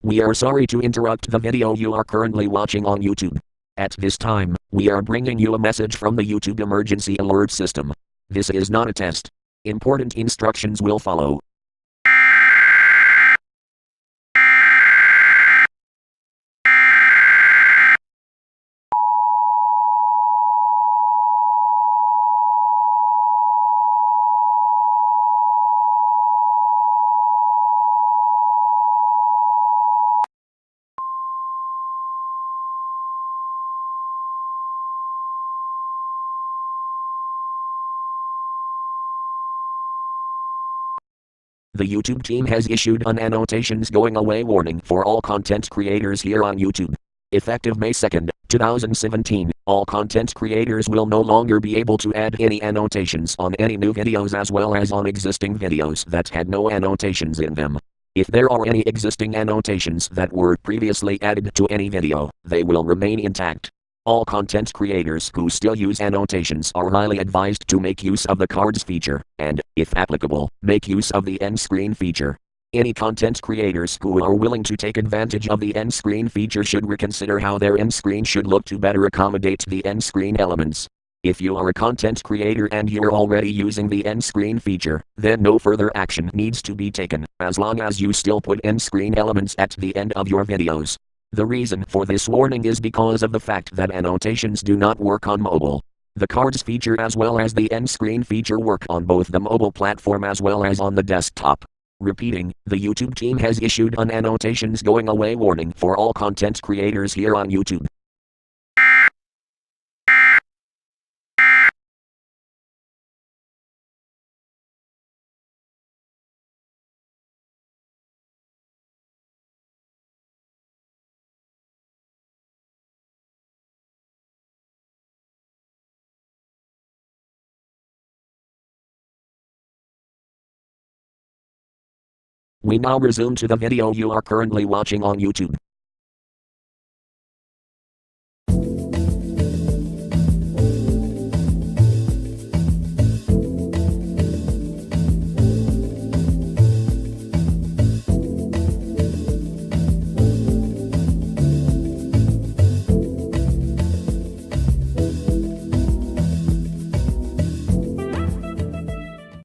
We are sorry to interrupt the video you are currently watching on YouTube. At this time, we are bringing you a message from the YouTube emergency alert system. This is not a test. Important instructions will follow. The YouTube team has issued an annotations going away warning for all content creators here on YouTube. Effective May 2, 2017, all content creators will no longer be able to add any annotations on any new videos as well as on existing videos that had no annotations in them. If there are any existing annotations that were previously added to any video, they will remain intact. All content creators who still use annotations are highly advised to make use of the cards feature, and, if applicable, make use of the end screen feature. Any content creators who are willing to take advantage of the end screen feature should reconsider how their end screen should look to better accommodate the end screen elements. If you are a content creator and you're already using the end screen feature, then no further action needs to be taken, as long as you still put end screen elements at the end of your videos. The reason for this warning is because of the fact that annotations do not work on mobile. The cards feature as well as the end screen feature work on both the mobile platform as well as on the desktop. Repeating, the YouTube team has issued an annotations going away warning for all content creators here on YouTube. We now resume to the video you are currently watching on YouTube.